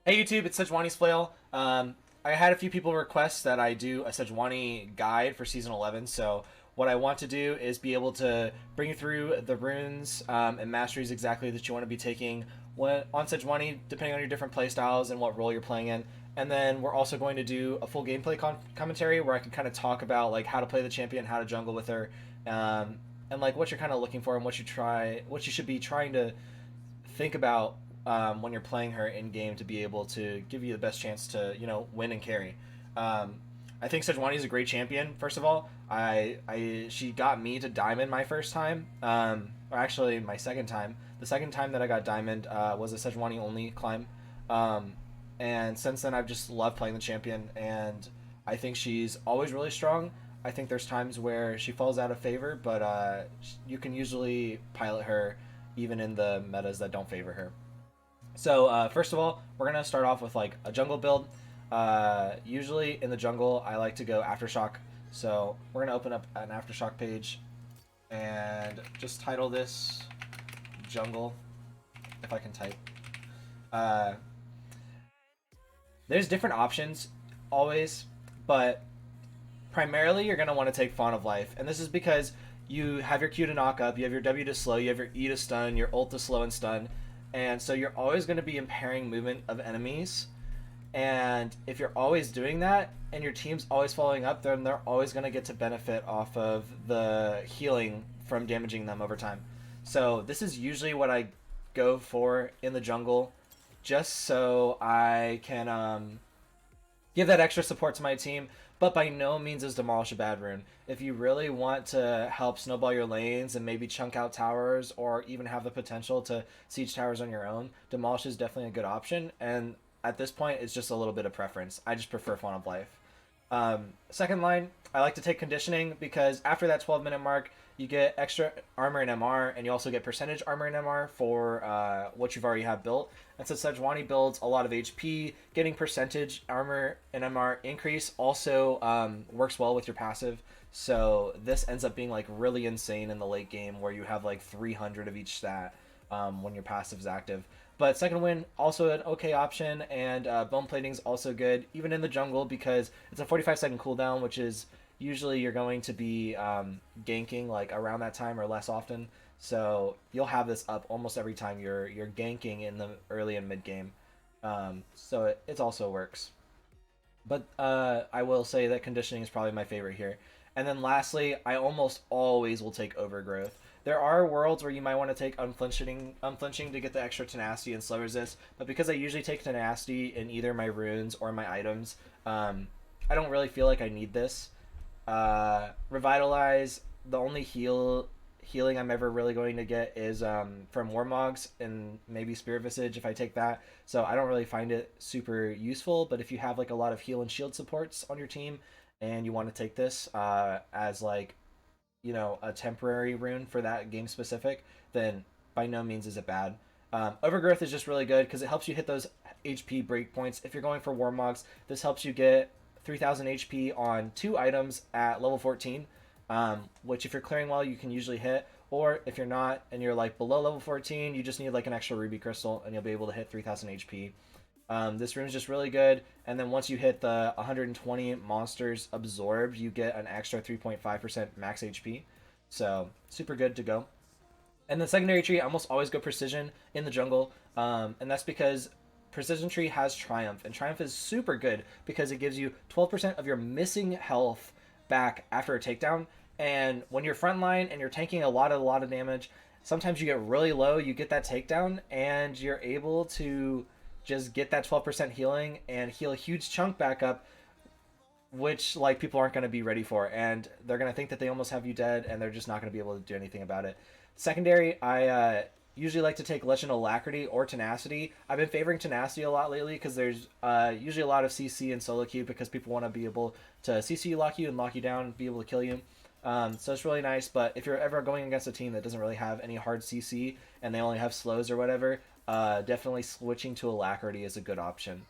Hey YouTube, it's Sejuani's Flail. I had a few people request that I do a Sejuani guide for Season 11, so what I want to do is be able to bring you through the runes and masteries exactly that you want to be taking on Sejuani, depending on your different playstyles and what role you're playing in. And then we're also going to do a full gameplay commentary where I can kind of talk about like how to play the champion, how to jungle with her, and like what you're kind of looking for and what you should be trying to think about when you're playing her in game to be able to give you the best chance to win and carry. Um, I think Sejuani is a great champion. First of all, she got me to diamond my first time, or actually my second time. The second time that I got diamond was a Sejuani only climb, um, and since then I've just loved playing the champion, and I think she's always really strong. I think there's times where she falls out of favor, but you can usually pilot her even in the metas that don't favor her. So first of all, we're gonna start off with like a jungle build. Usually in the jungle, I like to go aftershock. So we're gonna open up an aftershock page and just title this jungle, if I can type. Uh, there's different options always, but primarily you're gonna want to take Fawn of Life, and this is because you have your Q to knock up, you have your W to slow, you have your E to stun, your ult to slow and stun, and so you're always going to be impairing movement of enemies. And if you're always doing that and your team's always following up, then they're always going to get to benefit off of the healing from damaging them over time. So this is usually what I go for in the jungle, just so I can give that extra support to my team. But by no means is Demolish a bad rune. If you really want to help snowball your lanes and maybe chunk out towers or even have the potential to siege towers on your own, Demolish is definitely a good option. And at this point, it's just a little bit of preference. I just prefer Fawn of Life. Second line, I like to take conditioning because after that 12-minute mark, you get extra armor and MR, and you also get percentage armor and MR for what you've already have built. And since Sejuani builds a lot of HP, getting percentage armor and MR increase also works well with your passive. So this ends up being like really insane in the late game where you have like 300 of each stat when your passive's active. But second wind also an okay option, and bone plating is also good, even in the jungle because it's a 45-second cooldown, which is usually you're going to be ganking like around that time or less often. So you'll have this up almost every time you're ganking in the early and mid game. So it also works. But I will say that conditioning is probably my favorite here. And then lastly, I almost always will take overgrowth. There are worlds where you might want to take unflinching to get the extra tenacity and slow resist, but because I usually take tenacity in either my runes or my items, I don't really feel like I need this. Revitalize, the only healing I'm ever really going to get is from Warmogs and maybe Spirit Visage if I take that. So I don't really find it super useful, but if you have like a lot of heal and shield supports on your team and you want to take this as like a temporary rune for that game specific, then by no means is it bad. Overgrowth is just really good because it helps you hit those HP breakpoints. If you're going for Warmogs, this helps you get 3000 HP on 2 items at level 14, which if you're clearing well, you can usually hit. Or if you're not and you're like below level 14, you just need like an extra Ruby Crystal and you'll be able to hit 3000 HP. This room is just really good, and then once you hit the 120 monsters absorbed, you get an extra 3.5% max HP. So super good to go. And the secondary tree, I almost always go precision in the jungle, and that's because precision tree has Triumph, and Triumph is super good because it gives you 12% of your missing health back after a takedown. And when you're frontline and you're tanking a lot of damage, sometimes you get really low, you get that takedown, and you're able to just get that 12% healing and heal a huge chunk back up, which like people aren't going to be ready for, and they're going to think that they almost have you dead, and they're just not going to be able to do anything about it. Secondary, I usually like to take Legend Alacrity or Tenacity. I've been favoring Tenacity a lot lately because there's usually a lot of CC and solo queue because people want to be able to CC lock you and lock you down, be able to kill you. So it's really nice, but if you're ever going against a team that doesn't really have any hard CC and they only have slows or whatever, definitely switching to Alacrity is a good option.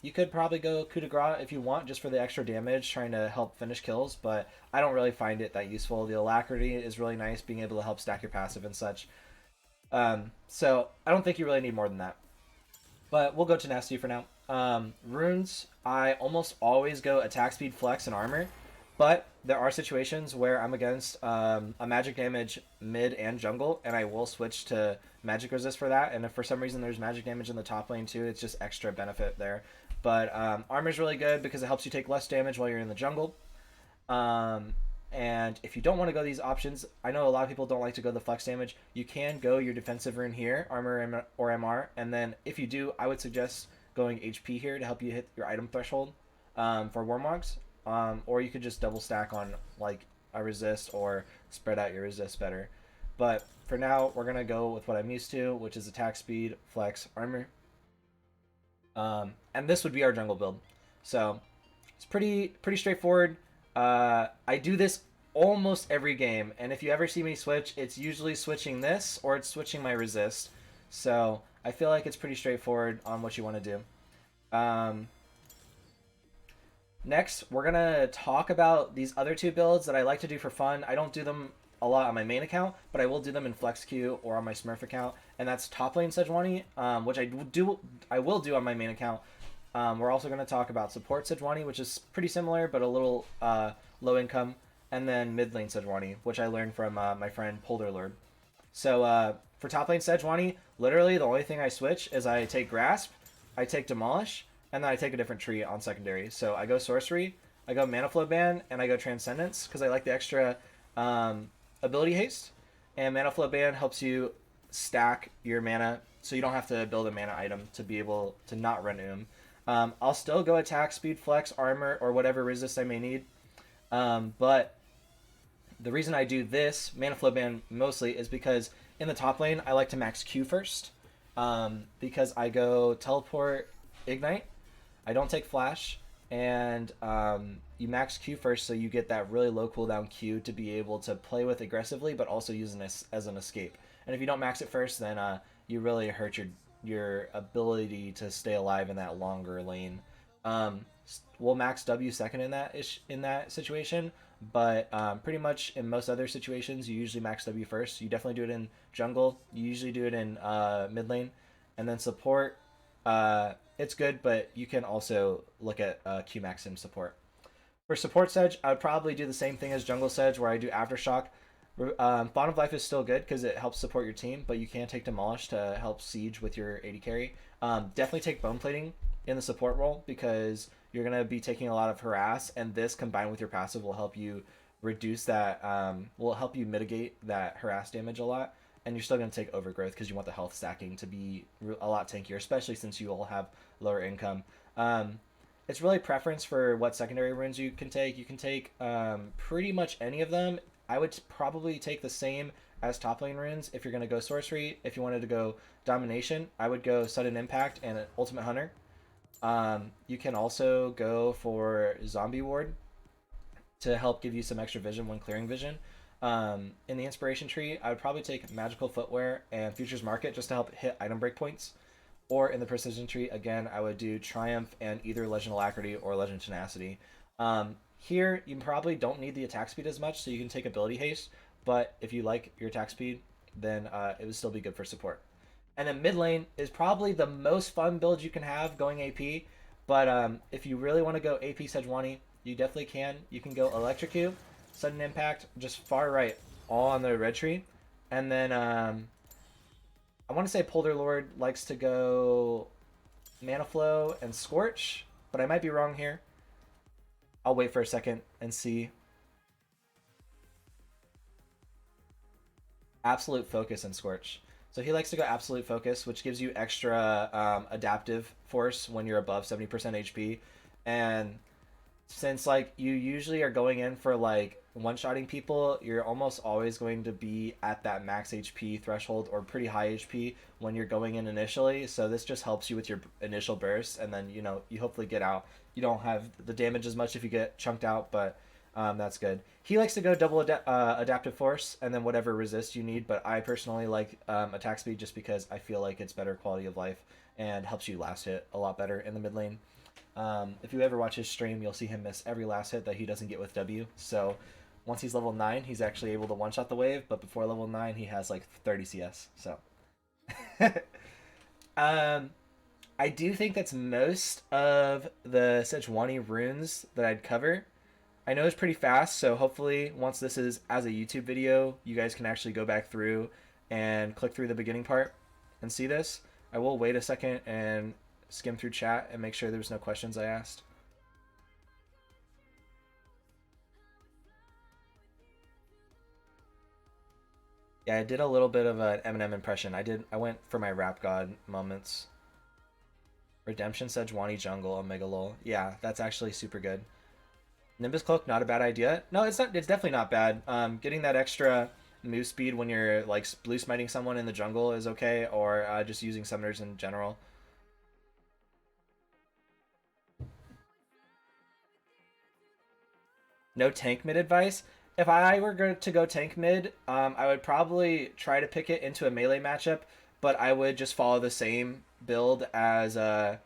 You could probably go Coup de Grace if you want, just for the extra damage, trying to help finish kills, but I don't really find it that useful. The Alacrity is really nice, being able to help stack your passive and such. So I don't think you really need more than that. But we'll go Tenacity for now. Runes, I almost always go attack speed, flex, and armor. But there are situations where I'm against a magic damage mid and jungle, and I will switch to magic resist for that. And if for some reason there's magic damage in the top lane too, it's just extra benefit there. But armor is really good because it helps you take less damage while you're in the jungle. Um, and if you don't want to go these options, I know a lot of people don't like to go the flex damage. You can go your defensive rune here, armor or MR, and then if you do, I would suggest going HP here to help you hit your item threshold for Warmogs. Or you could just double stack on like a resist or spread out your resist better. But for now, we're gonna go with what I'm used to, which is attack speed, flex, armor, and this would be our jungle build. So it's pretty straightforward. I do this almost every game, and if you ever see me switch, it's usually switching this or it's switching my resist. So I feel like it's pretty straightforward on what you want to do. Next, we're gonna talk about these other two builds that I like to do for fun. I don't do them a lot on my main account, but I will do them in FlexQ or on my Smurf account, and that's top lane Sejuani, which I will do on my main account. We're also going to talk about support Sejuani, which is pretty similar but a little low income, and then mid lane Sejuani, which I learned from my friend Polderlord. So for top lane Sejuani, literally the only thing I switch is I take Grasp, I take Demolish, and then I take a different tree on secondary. So I go Sorcery, I go Mana Flow Ban, and I go Transcendence because I like the extra ability haste. And Mana Flow Ban helps you stack your mana so you don't have to build a mana item to be able to not run I'll still go attack, speed, flex, armor, or whatever resist I may need. But the reason I do this, Mana Flow Ban mostly, is because in the top lane, I like to max Q first. Because I go Teleport, Ignite, I don't take Flash, and you max Q first so you get that really low cooldown Q to be able to play with aggressively, but also use it as an escape. And if you don't max it first, then you really hurt your ability to stay alive in that longer lane. We'll max W second in that situation, but pretty much in most other situations, you usually max W first. You definitely do it in jungle. You usually do it in mid lane, and then support. It's good, but you can also look at Q max in support. For support Sedge, I would probably do the same thing as jungle Sedge, where I do Aftershock. Bond of Life is still good because it helps support your team, but you can take Demolish to help siege with your AD carry. Definitely take Bone Plating in the support role because you're going to be taking a lot of harass, and this combined with your passive will help you reduce that, will help you mitigate that harass damage a lot. And you're still going to take Overgrowth because you want the health stacking to be a lot tankier, especially since you all have lower income. It's really preference for what secondary runes you can take. You can take pretty much any of them. I would probably take the same as top lane runes if you're going to go Sorcery. If you wanted to go Domination, I would go Sudden Impact and Ultimate Hunter. You can also go for Zombie Ward to help give you some extra vision when clearing vision. In the Inspiration Tree, I would probably take Magical Footwear and Futures Market just to help hit item breakpoints. Or in the Precision Tree, again, I would do Triumph and either Legend Alacrity or Legend Tenacity. Here, you probably don't need the attack speed as much, so you can take Ability Haste, but if you like your attack speed, then it would still be good for support. And then mid lane is probably the most fun build you can have going AP, but if you really want to go AP Sejuani, you definitely can. You can go Electrocute, Sudden Impact, just far right, all on the red tree. And then I want to say Polder Lord likes to go Mana Flow and Scorch, but I might be wrong here. I'll wait for a second and see. Absolute Focus and Scorch. So he likes to go Absolute Focus, which gives you extra adaptive force when you're above 70% HP. And since like you usually are going in for like one-shotting people, you're almost always going to be at that max HP threshold or pretty high HP when you're going in initially. So this just helps you with your initial burst, and then you hopefully get out. You don't have the damage as much if you get chunked out, but that's good. He likes to go double adaptive force and then whatever resist you need, but I personally like attack speed just because I feel like it's better quality of life and helps you last hit a lot better in the mid lane. If you ever watch his stream, you'll see him miss every last hit that he doesn't get with W. So once he's level 9, he's actually able to one-shot the wave, but before level 9, he has like 30 CS. So I do think that's most of the Sejuani runes that I'd cover. I know it's pretty fast, so hopefully once this is as a YouTube video, you guys can actually go back through and click through the beginning part and see this. I will wait a second and skim through chat and make sure there's no questions I asked. Yeah, I did a little bit of an Eminem impression. I went for my rap god moments. Redemption Sejuani Jungle, Omega Lol. Yeah, that's actually super good. Nimbus Cloak, not a bad idea. No, it's not. It's definitely not bad. Getting that extra move speed when you're like blue smiting someone in the jungle is okay, or just using summoners in general. No tank mid advice. If I were going to go tank mid, I would probably try to pick it into a melee matchup, but I would just follow the same build as top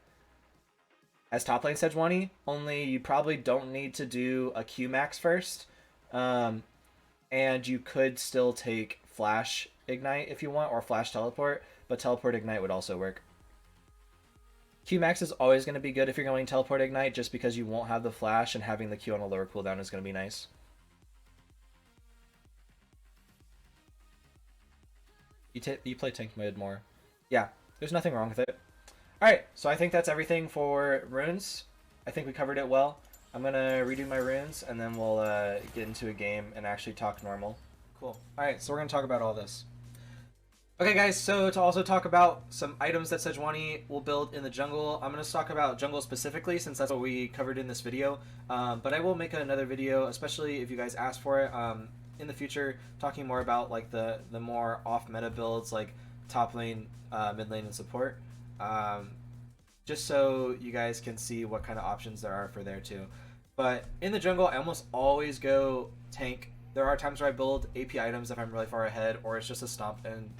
lane Sejuani. Only you probably don't need to do a Q max first, and you could still take Flash Ignite if you want, or Flash Teleport, but Teleport Ignite would also work. Q max is always going to be good if you're going Teleport Ignite, just because you won't have the Flash, and having the Q on a lower cooldown is going to be nice. You play tank mid more. Yeah, there's nothing wrong with it. Alright, so I think that's everything for runes. I think we covered it well. I'm going to redo my runes, and then we'll get into a game and actually talk normal. Cool. Alright, so we're going to talk about all this. Okay guys, so to also talk about some items that Sejuani will build in the jungle, I'm going to talk about jungle specifically since that's what we covered in this video, but I will make another video, especially if you guys ask for it, in the future, talking more about like the more off-meta builds like top lane, mid lane, and support, just so you guys can see what kind of options there are for there too. But in the jungle, I almost always go tank. There are times where I build AP items if I'm really far ahead, or it's just a stomp, and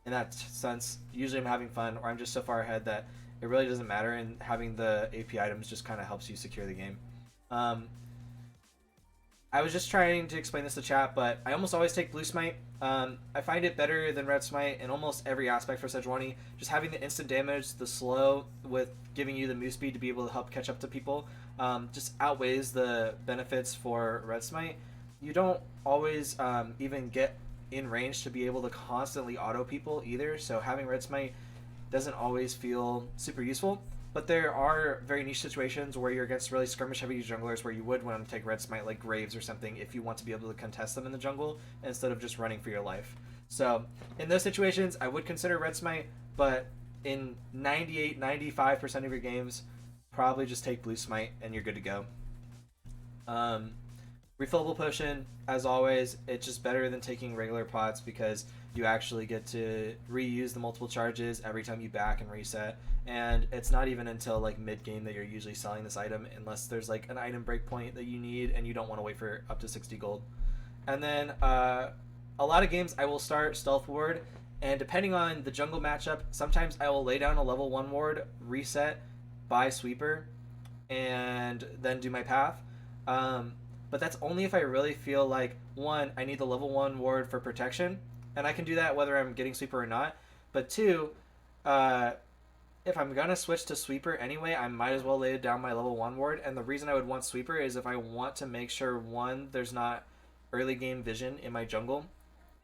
in that sense, usually I'm having fun, or I'm just so far ahead that it really doesn't matter, and having the AP items just kind of helps you secure the game. I was just trying to explain this to chat, but I almost always take Blue Smite. I find it better than Red Smite in almost every aspect for Sejuani. Just having the instant damage, the slow, with giving you the move speed to be able to help catch up to people, just outweighs the benefits for Red Smite. You don't always even get in range to be able to constantly auto people either, so having Red Smite doesn't always feel super useful. But there are very niche situations where you're against really skirmish heavy junglers where you would want to take Red Smite, like Graves or something, if you want to be able to contest them in the jungle instead of just running for your life. So in those situations, I would consider Red Smite, but in 98-95% of your games, probably just take Blue Smite and you're good to go. Refillable potion, as always, it's just better than taking regular pots because you actually get to reuse the multiple charges every time you back and reset, and it's not even until like mid game that you're usually selling this item unless there's like an item breakpoint that you need and you don't want to wait for up to 60 gold. And then a lot of games I will start stealth ward, and depending on the jungle matchup, sometimes I will lay down a level 1 ward, reset, buy sweeper, and then do my path. But that's only if I really feel like, one, I need the level 1 ward for protection, and I can do that whether I'm getting sweeper or not. But two, if I'm gonna switch to sweeper anyway, I might as well lay down my level 1 ward. And the reason I would want sweeper is if I want to make sure, one, there's not early game vision in my jungle,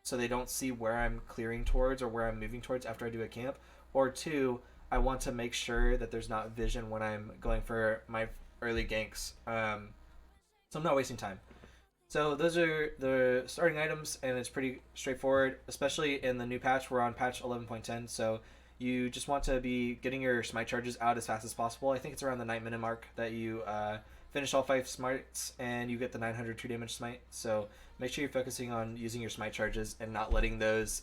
so they don't see where I'm clearing towards or where I'm moving towards after I do a camp, or two, I want to make sure that there's not vision when I'm going for my early ganks. So I'm not wasting time. So those are the starting items, and it's pretty straightforward, especially in the new patch. We're on patch 11.10, so you just want to be getting your smite charges out as fast as possible. I think it's around the 9-minute mark that you finish all 5 smites and you get the 900 2 damage smite. So make sure you're focusing on using your smite charges and not letting those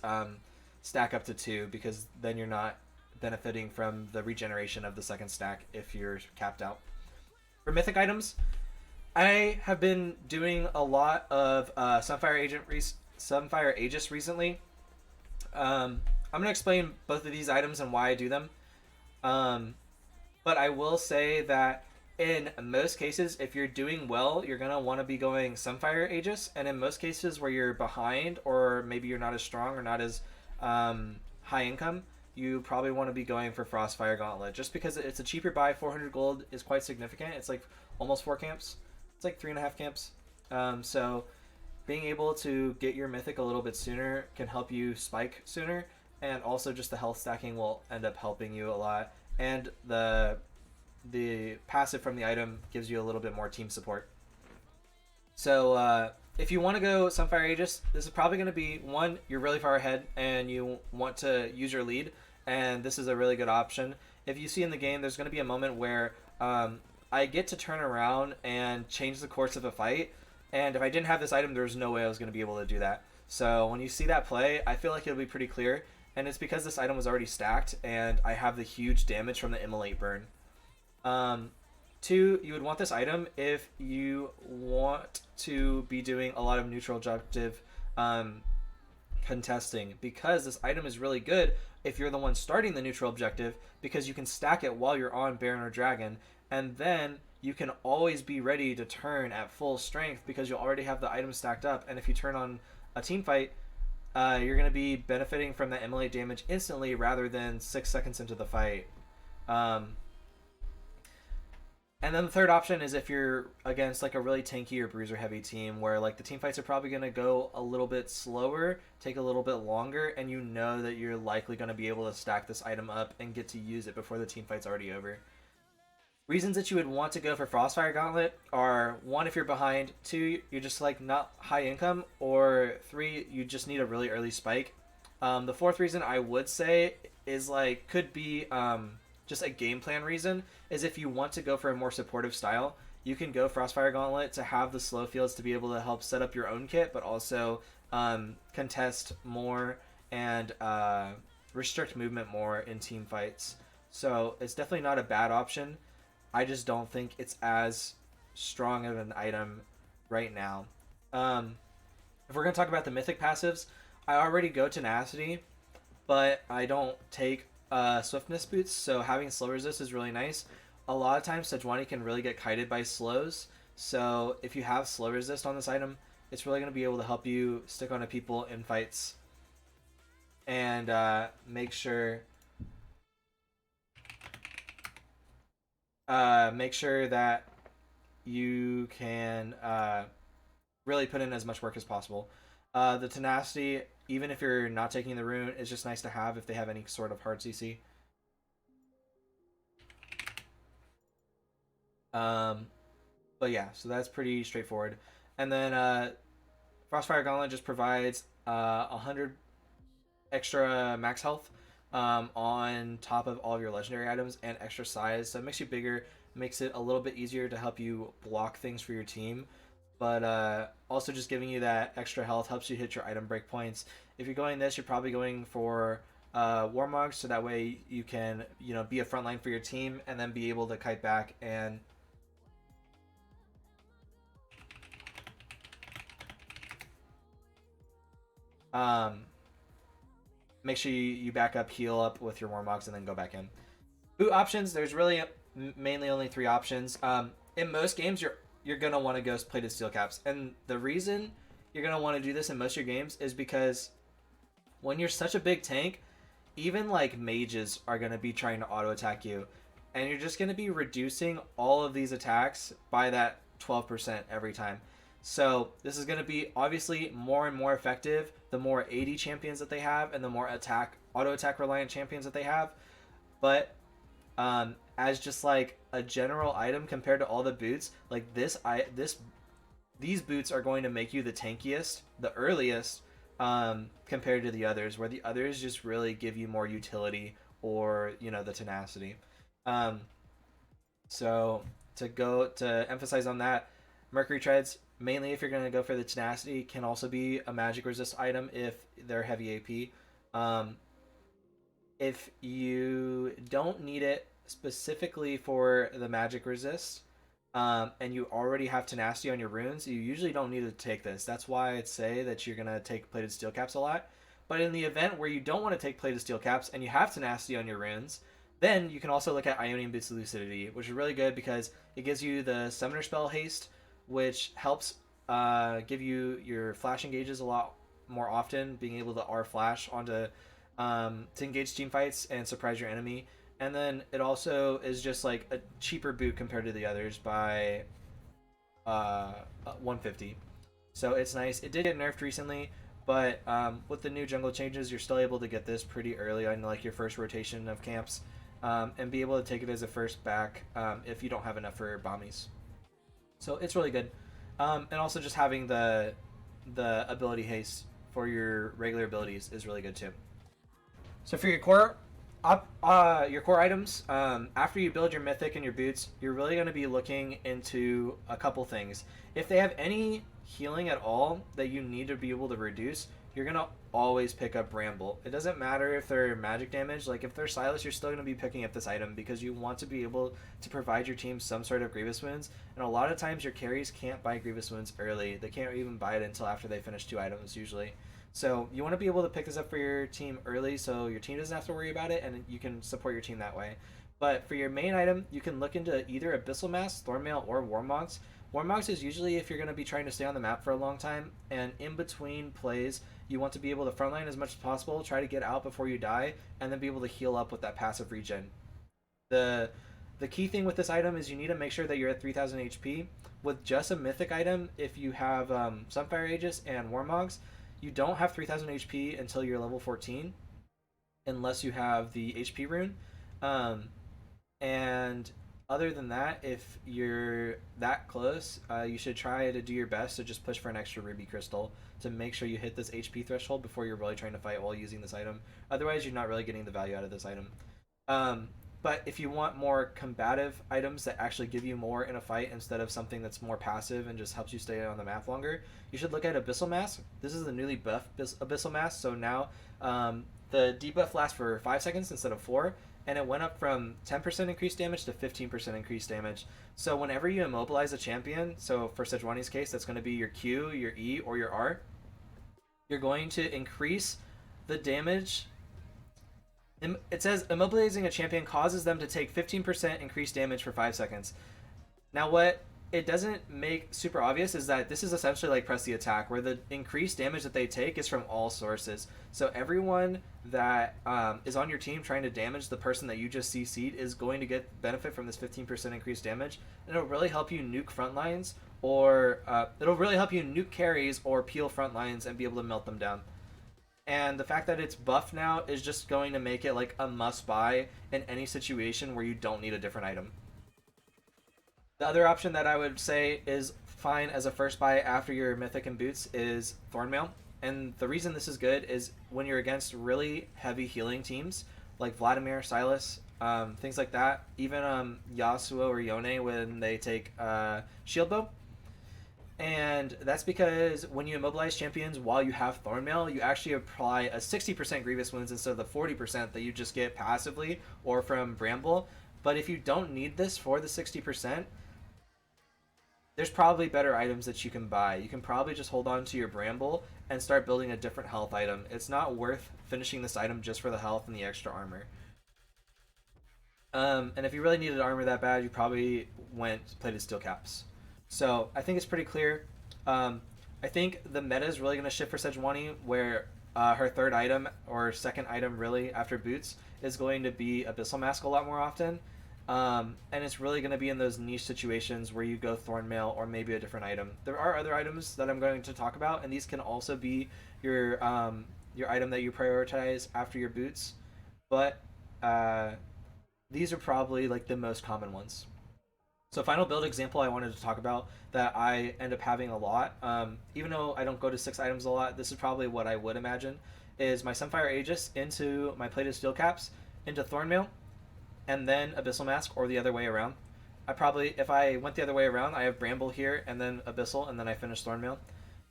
stack up to 2, because then you're not benefiting from the regeneration of the second stack if you're capped out. For mythic items, I have been doing a lot of Sunfire Aegis recently. I'm going to explain both of these items and why I do them. But I will say that in most cases, if you're doing well, you're going to want to be going Sunfire Aegis. And in most cases where you're behind, or maybe you're not as strong or not as high income, you probably want to be going for Frostfire Gauntlet just because it's a cheaper buy. 400 gold is quite significant. It's like almost 4 camps. It's like 3.5 camps. So being able to get your mythic a little bit sooner can help you spike sooner, and also just the health stacking will end up helping you a lot. And the passive from the item gives you a little bit more team support. So if you want to go Sunfire Aegis, this is probably going to be one, you're really far ahead and you want to use your lead, and this is a really good option. If you see in the game, there's going to be a moment where I get to turn around and change the course of a fight, and if I didn't have this item, there's no way I was going to be able to do that. So when you see that play, I feel like it'll be pretty clear, and it's because this item was already stacked, and I have the huge damage from the Immolate burn. Two, you would want this item if you want to be doing a lot of neutral objective contesting, because this item is really good if you're the one starting the neutral objective, because you can stack it while you're on Baron or Dragon, and then you can always be ready to turn at full strength because you'll already have the item stacked up. And if you turn on a team fight, you're going to be benefiting from that Immolate damage instantly rather than 6 seconds into the fight. And then the third option is if you're against like a really tanky or bruiser heavy team where like the team fights are probably going to go a little bit slower, take a little bit longer, and you know that you're likely going to be able to stack this item up and get to use it before the team fight's already over. Reasons that you would want to go for Frostfire Gauntlet are, one, if you're behind, two, you're just like not high income, or three, you just need a really early spike. The fourth reason I would say is like could be just a game plan reason, is if you want to go for a more supportive style, you can go Frostfire Gauntlet to have the slow fields to be able to help set up your own kit, but also contest more and restrict movement more in team fights. So it's definitely not a bad option. I just don't think it's as strong of an item right now. If we're going to talk about the mythic passives, I already go Tenacity, but I don't take Swiftness boots, so having slow resist is really nice. A lot of times Sejuani can really get kited by slows, so if you have slow resist on this item, it's really going to be able to help you stick onto people in fights and make sure that you can really put in as much work as possible. The Tenacity, even if you're not taking the rune, is just nice to have if they have any sort of hard CC. But yeah, so that's pretty straightforward. And then Frostfire Gauntlet just provides 100 extra max health on top of all of your legendary items and extra size, so it makes you bigger, makes it a little bit easier to help you block things for your team, but also just giving you that extra health helps you hit your item break points. If you're going this, you're probably going for Warmog, so that way you can be a frontline for your team and then be able to kite back and make sure you back up, heal up with your Warmogs, and then go back in. Boot options, there's really mainly only 3 options. In most games, you're going to want to go plated steel caps. And the reason you're going to want to do this in most of your games is because when you're such a big tank, even like mages are going to be trying to auto attack you. And you're just going to be reducing all of these attacks by that 12% every time. So this is going to be obviously more and more effective the more AD champions that they have and the more auto attack reliant champions that they have. But as just like a general item compared to all the boots, like these boots are going to make you the tankiest, the earliest, compared to the others, where the others just really give you more utility or the tenacity. So to emphasize on that, Mercury Treads, mainly if you're going to go for the tenacity, can also be a magic resist item if they're heavy AP. If you don't need it specifically for the magic resist, and you already have tenacity on your runes, you usually don't need to take this. That's why I'd say that you're going to take plated steel caps a lot. But in the event where you don't want to take plated steel caps and you have tenacity on your runes, then you can also look at Ionian Boots of Lucidity, which is really good because it gives you the summoner spell haste, which helps give you your flash engages a lot more often, being able to R flash onto to engage team fights and surprise your enemy. And then it also is just like a cheaper boot compared to the others by 150. So it's nice. It did get nerfed recently, but with the new jungle changes, you're still able to get this pretty early on like your first rotation of camps, and be able to take it as a first back if you don't have enough for bombies. So it's really good, and also just having the ability haste for your regular abilities is really good too. So for your core items, after you build your mythic and your boots, you're really going to be looking into a couple things. If they have any healing at all that you need to be able to reduce, you're going to always pick up Bramble. It doesn't matter if they're magic damage. Like if they're Silas, you're still going to be picking up this item because you want to be able to provide your team some sort of Grievous Wounds. And a lot of times your carries can't buy Grievous Wounds early. They can't even buy it until after they finish 2 items usually. So you want to be able to pick this up for your team early so your team doesn't have to worry about it and you can support your team that way. But for your main item, you can look into either Abyssal Mask, Thornmail, or Warmogs. Warmogs is usually if you're going to be trying to stay on the map for a long time, and in between plays, you want to be able to frontline as much as possible, try to get out before you die, and then be able to heal up with that passive regen. The key thing with this item is you need to make sure that you're at 3000 HP. With just a mythic item, if you have Sunfire Aegis and Warmogs, you don't have 3000 HP until you're level 14, unless you have the HP rune. And other than that, if you're that close, you should try to do your best to just push for an extra Ruby Crystal to make sure you hit this HP threshold before you're really trying to fight while using this item. Otherwise, you're not really getting the value out of this item. But if you want more combative items that actually give you more in a fight instead of something that's more passive and just helps you stay on the map longer, you should look at Abyssal Mask. This is the newly buffed Abyssal Mask, so now the debuff lasts for 5 seconds instead of 4, and it went up from 10% increased damage to 15% increased damage. So whenever you immobilize a champion, so for Sejuani's case, that's going to be your Q, your E, or your R, you're going to increase the damage. It says immobilizing a champion causes them to take 15% increased damage for 5 seconds. Now what it doesn't make super obvious is that this is essentially like press the attack, where the increased damage that they take is from all sources. So everyone that is on your team trying to damage the person that you just CC'd is going to get benefit from this 15% increased damage. And it'll really help you nuke front lines, or it'll really help you nuke carries or peel front lines and be able to melt them down. And the fact that it's buffed now is just going to make it like a must buy in any situation where you don't need a different item. The other option that I would say is fine as a first buy after your mythic and boots is Thornmail. And the reason this is good is when you're against really heavy healing teams like Vladimir, Silas, things like that, even Yasuo or Yone when they take Shield Bow. And that's because when you immobilize champions while you have Thornmail, you actually apply a 60% Grievous Wounds instead of the 40% that you just get passively or from Bramble. But if you don't need this for the 60%, there's probably better items that you can buy. You can probably just hold on to your Bramble and start building a different health item. It's not worth finishing this item just for the health and the extra armor. And if you really needed armor that bad, you probably plated Steel Caps. So I think it's pretty clear. I think the meta is really going to shift for Sejuani, where her third item or second item really after boots is going to be Abyssal Mask a lot more often. And it's really going to be in those niche situations where you go Thornmail or maybe a different item. There are other items that I'm going to talk about, and these can also be your item that you prioritize after your boots. But these are probably like the most common ones. So final build example I wanted to talk about that I end up having a lot, even though I don't go to 6 items a lot, this is probably what I would imagine, is my Sunfire Aegis into my plated Steel Caps, into Thornmail, and then Abyssal Mask, or the other way around. If I went the other way around, I have Bramble here, and then Abyssal, and then I finish Thornmail.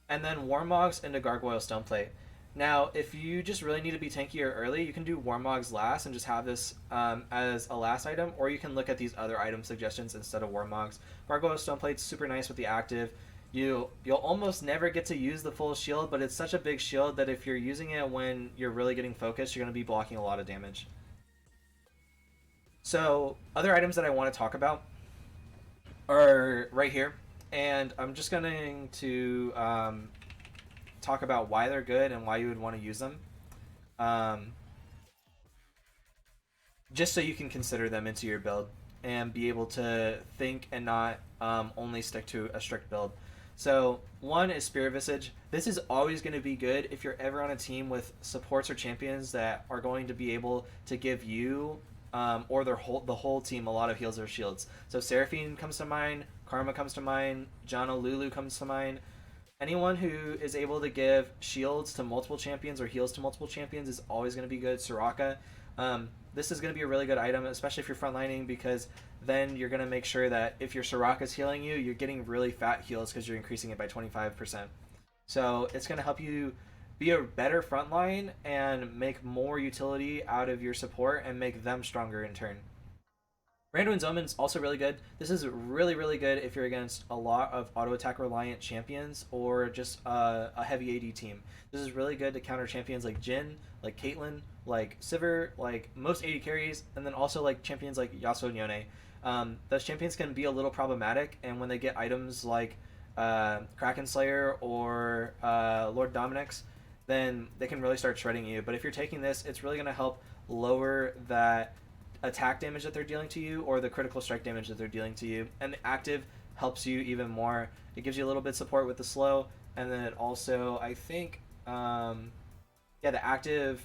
And then Warmogs into Gargoyle Stoneplate. Now, if you just really need to be tankier early, you can do Warmogs last and just have this as a last item, or you can look at these other item suggestions instead of Warmogs. Gargoyle Stoneplate's super nice with the active. You'll almost never get to use the full shield, but it's such a big shield that if you're using it when you're really getting focused, you're going to be blocking a lot of damage. So, other items that I want to talk about are right here, and I'm just going to talk about why they're good and why you would want to use them. just so you can consider them into your build and be able to think and not only stick to a strict build. So one is Spirit Visage. This is always going to be good if you're ever on a team with supports or champions that are going to be able to give you or the whole team a lot of heals or shields. So Seraphine comes to mind, Karma comes to mind, Janna Lulu comes to mind. Anyone who is able to give shields to multiple champions or heals to multiple champions is always going to be good. Soraka. This is going to be a really good item, especially if you're frontlining, because then you're going to make sure that if your Soraka's healing you, you're getting really fat heals because you're increasing it by 25%. So it's going to help you be a better frontline and make more utility out of your support and make them stronger in turn. Randuin's Omen's also really good. This is really, really good if you're against a lot of auto attack reliant champions or just a heavy AD team. This is really good to counter champions like Jhin, like Caitlyn, like Sivir, like most AD carries, and then also like champions like Yasuo and Yone. Those champions can be a little problematic, and when they get items like Kraken Slayer or Lord Dominik's, then they can really start shredding you. But if you're taking this, it's really going to help lower that attack damage that they're dealing to you or the critical strike damage that they're dealing to you, and the active helps you even more. It gives you a little bit of support with the slow, and then it also, I think, the active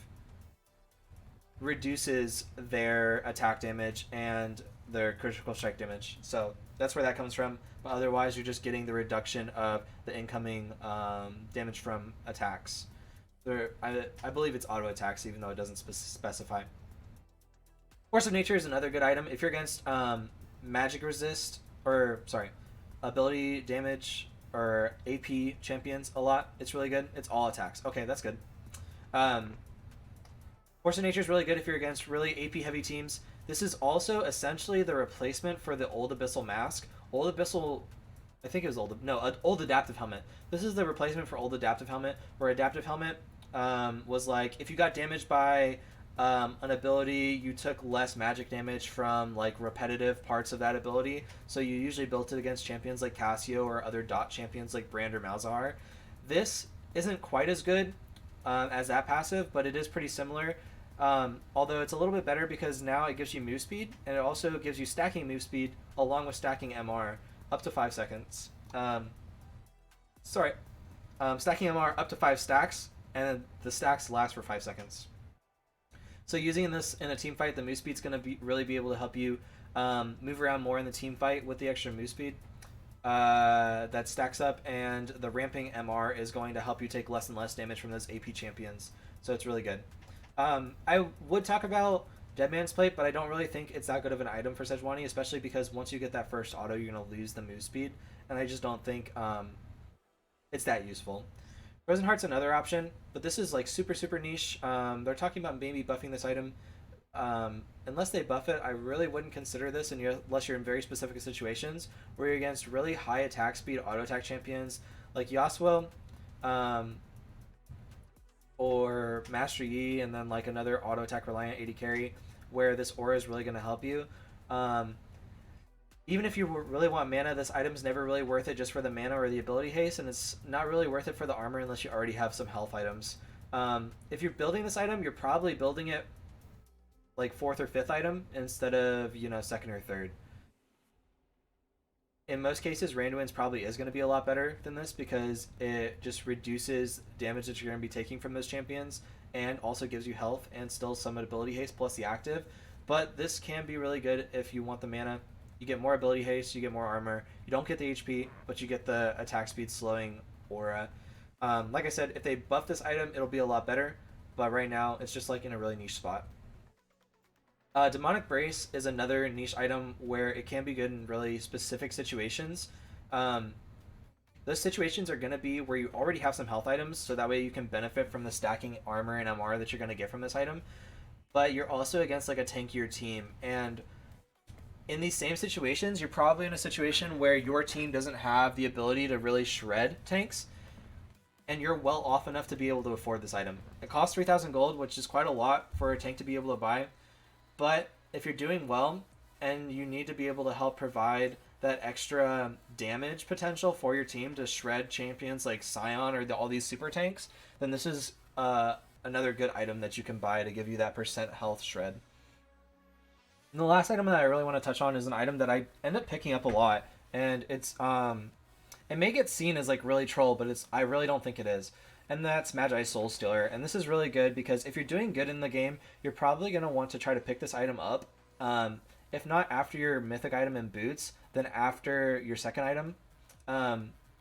reduces their attack damage and their critical strike damage. So that's where that comes from. But otherwise, you're just getting the reduction of the incoming damage from attacks. I believe it's auto attacks, even though it doesn't specify. Force of Nature is another good item. If you're against magic resist, or sorry, ability damage or AP champions a lot, it's really good. It's all attacks. Okay, that's good. Force of Nature is really good if you're against really AP heavy teams. This is also essentially the replacement for the Old Abyssal Mask. Old Abyssal, I think it was Old Adaptive Helmet. This is the replacement for Old Adaptive Helmet, where Adaptive Helmet was like, if you got damaged by an ability, you took less magic damage from like repetitive parts of that ability. So you usually built it against champions like Cassio or other dot champions like Brand or Malzahar. This isn't quite as good as that passive, but it is pretty similar. Although it's a little bit better because now it gives you move speed, and it also gives you stacking move speed along with stacking MR up to 5 seconds. Stacking MR up to 5 stacks, and the stacks last for 5 seconds. So using this in a team fight, the move speed's going to really be able to help you move around more in the team fight with the extra move speed that stacks up, and the ramping MR is going to help you take less and less damage from those AP champions. So it's really good. I would talk about Deadman's Plate, but I don't really think it's that good of an item for Sejuani, especially because once you get that first auto, you're going to lose the move speed, and I just don't think it's that useful. Frozen Heart's another option, but this is like super, super niche. They're talking about maybe buffing this item. Unless they buff it, I really wouldn't consider this unless you're in very specific situations where you're against really high attack speed auto attack champions like Yasuo, or Master Yi, and then like another auto attack reliant AD carry where this aura is really going to help you. Even if you really want mana, this item's never really worth it just for the mana or the ability haste, and it's not really worth it for the armor unless you already have some health items. If you're building this item, you're probably building it like 4th or 5th item instead of, 2nd or 3rd. In most cases, Randuin's probably is going to be a lot better than this because it just reduces damage that you're going to be taking from those champions and also gives you health and still some ability haste plus the active. But this can be really good if you want the mana. You get more ability haste, you get more armor. You don't get the HP, but you get the attack speed slowing aura. Like I said, if they buff this item, it'll be a lot better. But right now, it's just like in a really niche spot. Demonic Brace is another niche item where it can be good in really specific situations. Those situations are going to be where you already have some health items, so that way you can benefit from the stacking armor and MR that you're going to get from this item. But you're also against like a tankier team, and in these same situations, you're probably in a situation where your team doesn't have the ability to really shred tanks, and you're well off enough to be able to afford this item. It costs 3,000 gold, which is quite a lot for a tank to be able to buy. But if you're doing well and you need to be able to help provide that extra damage potential for your team to shred champions like Sion or all these super tanks, then this is another good item that you can buy to give you that % health shred. And the last item that I really want to touch on is an item that I end up picking up a lot, and it may get seen as like really troll, but I really don't think it is. And that's Magi Soul Stealer. And this is really good because if you're doing good in the game, you're probably gonna want to try to pick this item up. If not after your mythic item in boots, then after your second item,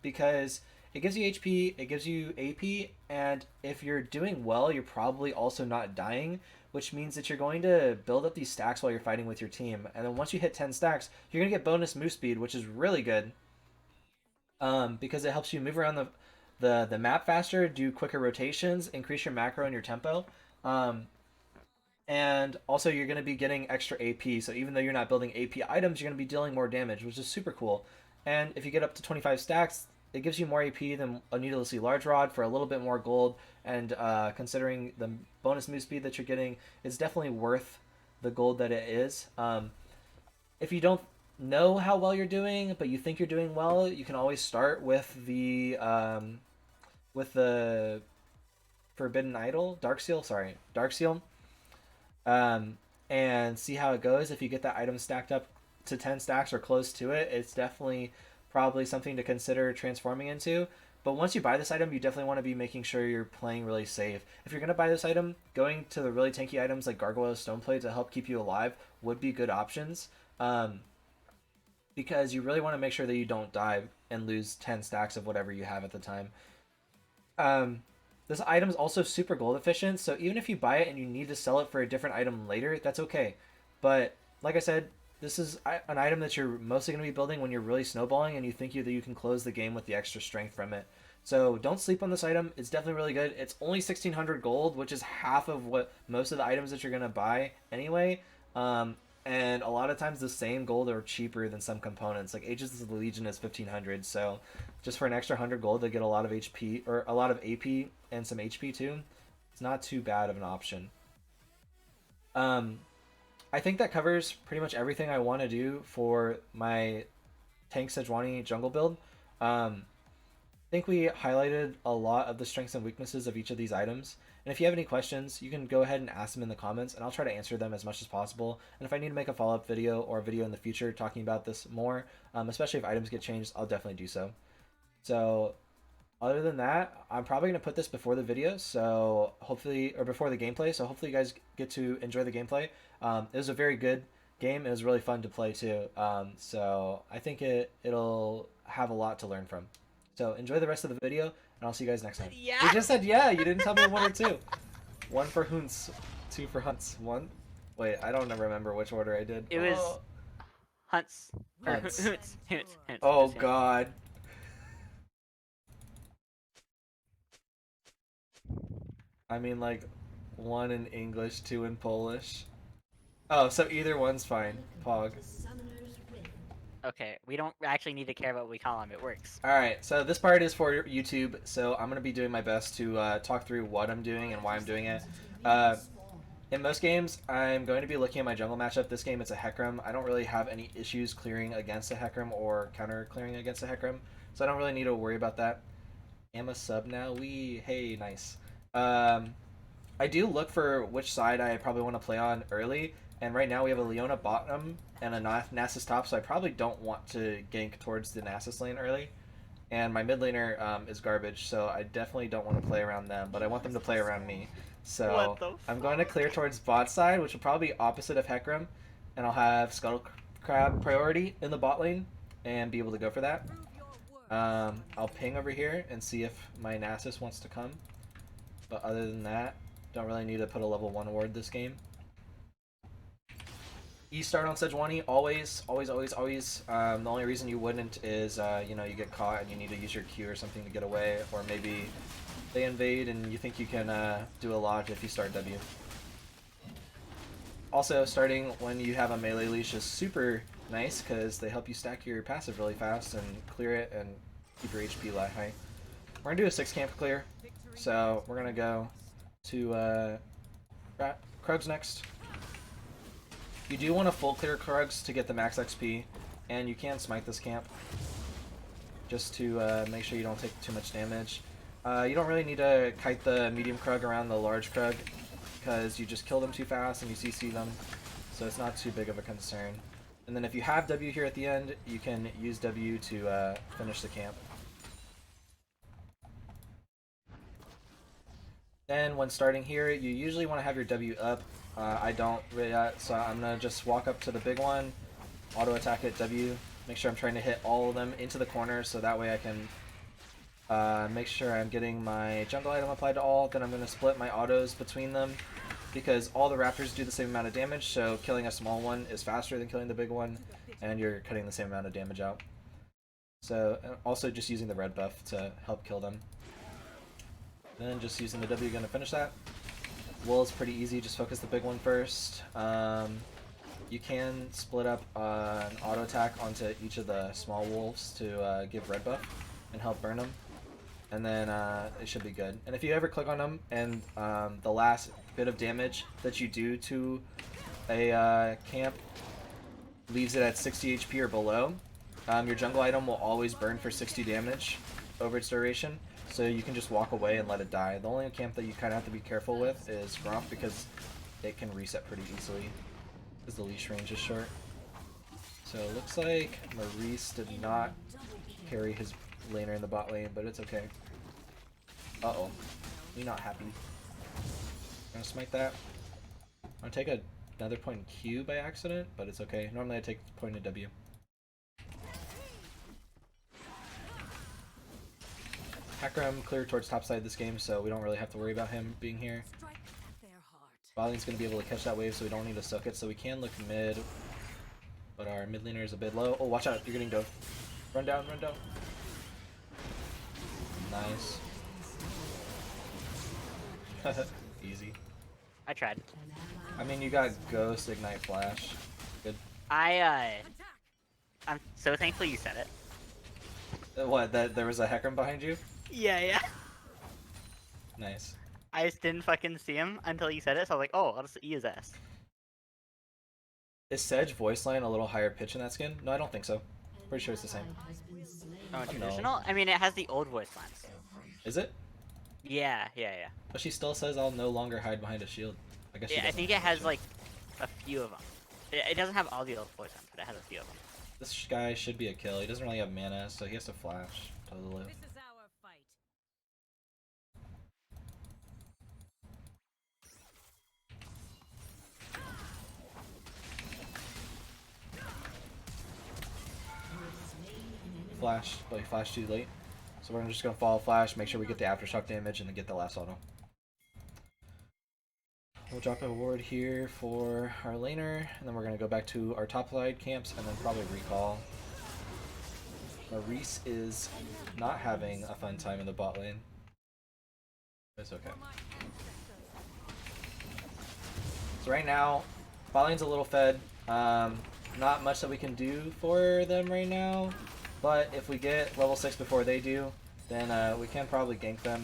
because it gives you HP, it gives you AP, and if you're doing well, you're probably also not dying, which means that you're going to build up these stacks while you're fighting with your team. And then once you hit 10 stacks, you're gonna get bonus move speed, which is really good, because it helps you move around the map faster, do quicker rotations, increase your macro and your tempo. Um, and also you're going to be getting extra AP. So even though you're not building AP items, you're going to be dealing more damage, which is super cool. And if you get up to 25 stacks, it gives you more AP than a needlessly large rod for a little bit more gold. And considering the bonus move speed that you're getting, it's definitely worth the gold that it is. If you don't know how well you're doing, but you think you're doing well, you can always start with the Forbidden Idol, Dark Seal, sorry, Dark Seal, um, and see how it goes. If you get that item stacked up to 10 stacks or close to it, it's definitely probably something to consider transforming into. But once you buy this item, you definitely want to be making sure you're playing really safe. If you're going to buy this item, going to the really tanky items like Gargoyle Stoneplate to help keep you alive would be good options. Because you really want to make sure that you don't die and lose 10 stacks of whatever you have at the time. Um, this item is also super gold efficient, so even if you buy it and you need to sell it for a different item later, that's okay. But like I said, this is an item that you're mostly going to be building when you're really snowballing and you think that you can close the game with the extra strength from it. So don't sleep on this item. It's definitely really good. It's only 1600 gold, which is half of what most of the items that you're going to buy anyway. And a lot of times the same gold are cheaper than some components. Like Aegis of the Legion is 1500, so just for an extra 100 gold they get a lot of HP or a lot of AP and some HP too. It's not too bad of an option. Um, I think that covers pretty much everything I want to do for my Tank Sejuani jungle build. I think we highlighted a lot of the strengths and weaknesses of each of these items. And if you have any questions, you can go ahead and ask them in the comments, and I'll try to answer them as much as possible. And if I need to make a follow-up video or a video in the future talking about this more, especially if items get changed, I'll definitely do so. So other than that, I'm probably going to put this before the video, so hopefully, or before the gameplay, so hopefully you guys get to enjoy the gameplay. It was a very good game. It was really fun to play too. So I think it'll have a lot to learn from. So enjoy the rest of the video, and I'll see you guys next time. Yeah. You just said yeah. You didn't tell me one or two. One for Hunts, two for Hunts. One. Wait, I don't remember which order I did. It was Hunts. Or Hunts. Hunts. Oh Just Hunts. God. I mean, like, one in English, two in Polish. Oh, so either one's fine. Pog. Okay, we don't actually need to care about what we call him. It works. Alright, so this part is for YouTube, so I'm going to be doing my best to talk through what I'm doing and why I'm doing it. In most games, I'm going to be looking at my jungle matchup. This game, it's a Hecarim. I don't really have any issues clearing against a Hecarim or counter clearing against a Hecarim, so I don't really need to worry about that. Am a sub now? Hey, nice. I do look for which side I probably want to play on early, and right now we have a Leona bottom and a Nasus top, so I probably don't want to gank towards the Nasus lane early. And my mid laner is garbage, so I definitely don't want to play around them, but I want them to play around me. So I'm going to clear towards bot side, which will probably be opposite of Hecarim, and I'll have Scuttle Crab priority in the bot lane and be able to go for that. I'll ping over here and see if my Nasus wants to come, but other than that, don't really need to put a level 1 ward this game. E-start on Sejuani, always. The only reason you wouldn't is, you know, you get caught and you need to use your Q or something to get away, or maybe they invade and you think you can do a lot if you start W. Also, starting when you have a melee leash is super nice because they help you stack your passive really fast and clear it and keep your HP high. We're gonna do a 6 camp clear, so we're gonna go to Krugs next. You do want to full clear Krugs to get the max XP, and you can smite this camp just to make sure you don't take too much damage. You don't really need to kite the medium Krug around the large Krug because you just kill them too fast and you CC them. so it's not too big of a concern. And then if you have W here at the end, you can use W to finish the camp. Then when starting here, you usually want to have your W up. I don't really, so I'm going to just walk up to the big one, auto attack at W, make sure I'm trying to hit all of them into the corner so that way I can make sure I'm getting my jungle item applied to all. Then I'm going to split my autos between them because all the raptors do the same amount of damage, so killing a small one is faster than killing the big one, and you're cutting the same amount of damage out. So also just using the red buff to help kill them. Then just using the W gun to finish that. Wool is pretty easy, just focus the big one first. You can split up an auto attack onto each of the small wolves to give red buff and help burn them. And then it should be good. And if you ever click on them and the last bit of damage that you do to a camp leaves it at 60 HP or below, your jungle item will always burn for 60 damage over its duration. So you can just walk away and let it die. The only camp that you kind of have to be careful with is Gromp because it can reset pretty easily because the leash range is short. So it looks like Maurice did not carry his laner in the bot lane, but it's okay. Uh-oh. We're not happy. I'm gonna smite that. I'm gonna take another point in Q by accident, but it's okay. Normally I take point in W. Hecarim cleared towards top side this game, so we don't really have to worry about him being here. Botlane's gonna be able to catch that wave, so we don't need to soak it, so we can look mid. But our mid laner is a bit low. Oh, watch out, you're getting dove. Run down, run down. Nice. Easy. I tried. I mean, you got Ghost, Ignite, Flash. Good. I'm so thankful you said it. What, that there was a Hecarim behind you? Yeah. Nice. I just didn't fucking see him until you said it, so I was like, oh, I'll just eat his ass. Is Sedge voice line a little higher pitch in that skin? No, I don't think so. Pretty sure it's the same. Oh, traditional? I mean, it has the old voice lines. Is it? Yeah. But she still says I'll no longer hide behind a shield. I guess she Yeah, I doesn't think it has, actually. like, a few of them. It doesn't have all the old voice lines, but it has a few of them. This guy should be a kill. He doesn't really have mana, so he has to flash to the live. This is our fight. Flash, but he flashed too late. So we're just gonna follow flash, make sure we get the aftershock damage, and then get the last auto. We'll drop a ward here for our laner, and then we're gonna go back to our top side camps, and then probably recall. Maurice is not having a fun time in the bot lane. It's okay. So right now, bot lane's a little fed. Not much that we can do for them right now, but if we get level 6 before they do, then we can probably gank them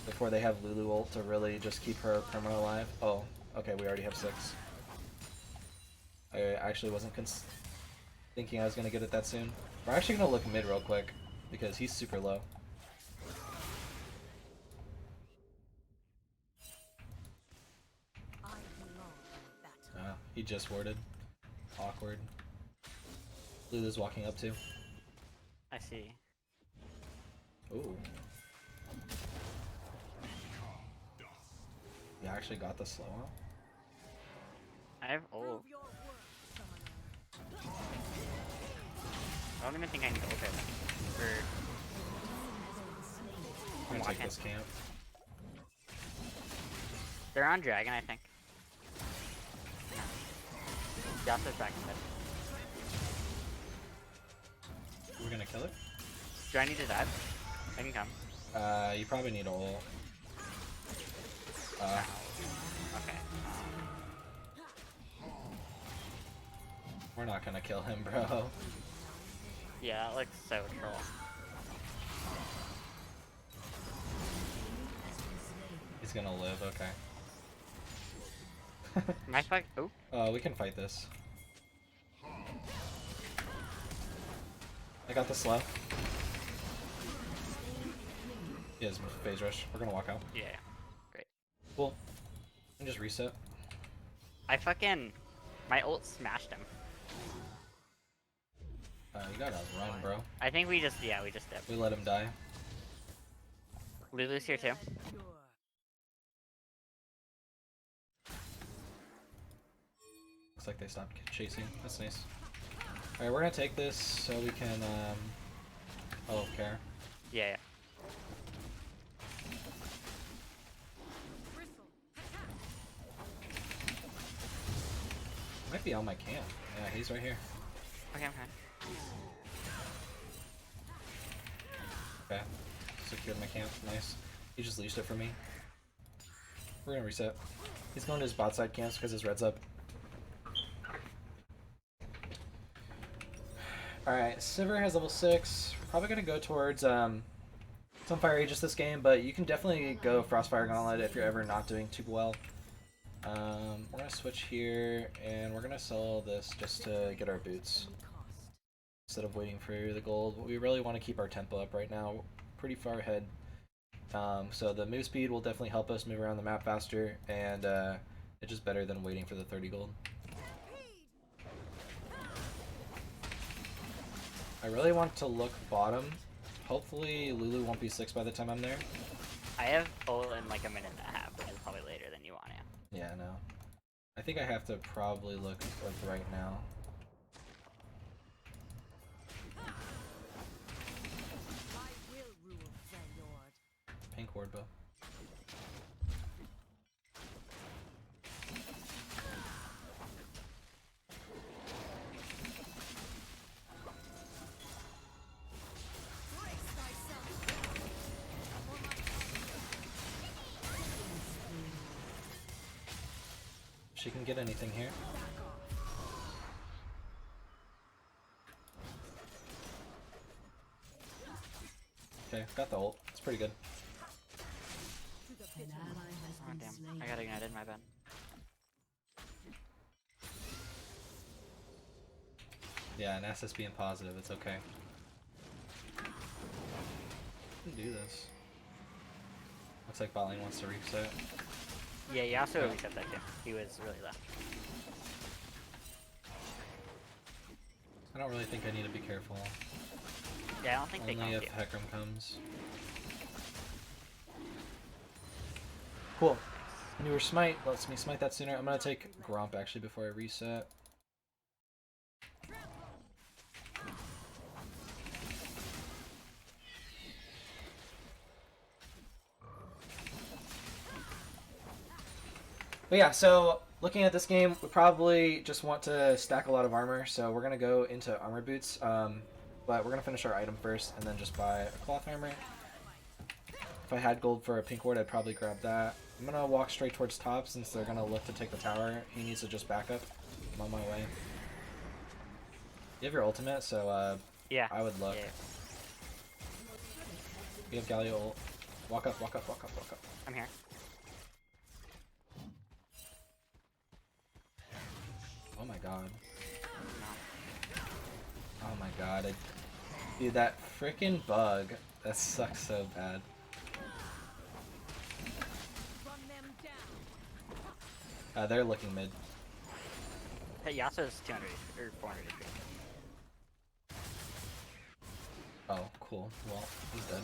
before they have Lulu ult to really just keep her perma alive. Oh, okay, we already have 6. I actually wasn't thinking I was gonna get it that soon. We're actually gonna look mid real quick because he's super low. He just warded. Awkward. Lulu's walking up too. I see. Ooh. You actually got the slow up? I have ult. I don't even think I need ult right now. I'm gonna take walking. this camp. They're on dragon, I think. Yasuo's back in mid. We're gonna kill it? Do I need to dive? I can come. You probably need a ult. Okay. We're not gonna kill him, bro. Yeah, it looks so troll. He's gonna live, okay. My fuck. Oh. We can fight this. I got the slow. He has phase rush. We're gonna walk out. Yeah. Great. Cool. And just reset. I fucking. My ult smashed him. You gotta run, bro. I think we just did. We let him die. Lulu's here too. Looks like they stopped chasing. That's nice. Alright, we're gonna take this so we can, oh, care. Yeah. Might be on my camp. Yeah, he's right here. Okay. Okay. Secured my camp. Nice. He just leashed it for me. We're gonna reset. He's going to his bot side camps because his red's up. Alright, Sivir has level 6. Probably gonna go towards Sunfire Aegis this game, but you can definitely go Frostfire Gauntlet if you're ever not doing too well. We're gonna switch here, and we're gonna sell this just to get our boots. Instead of waiting for the gold. We really want to keep our tempo up right now. Pretty far ahead. So the move speed will definitely help us move around the map faster, and it's just better than waiting for the 30 gold. I really want to look bottom. Hopefully Lulu won't be 6 by the time I'm there. I have ult in like a minute and a half, which is probably later than you want to. Yeah, no. I think I have to probably look like right now. Pink ward bow. She can get anything here. Okay, got the ult. It's pretty good. Oh damn, I got ignited, my bad. Yeah, and SS being positive, it's okay. We can do this. Looks like bot lane wants to reset. Yeah, Yasuo reset that too. He was really low. I don't really think I need to be careful. Yeah, I don't think they Only can if you. Hecarim comes. Cool. Newer smite lets me smite that sooner. I'm gonna take Gromp actually before I reset. But yeah, so looking at this game, we probably just want to stack a lot of armor, so we're gonna go into armor boots. But we're gonna finish our item first, and then just buy a cloth armor. If I had gold for a pink ward, I'd probably grab that. I'm gonna walk straight towards top since they're gonna look to take the tower. He needs to just back up. I'm on my way. You have your ultimate, so Yeah. I would look. Yeah. You have Galio ult. Walk up, walk up, walk up, walk up. I'm here. Oh my god. No. Oh my god. Dude, that freaking bug. That sucks so bad. They're looking mid. Hey, Yasuo's 200 or 400 HP. Oh, cool. Well, he's dead.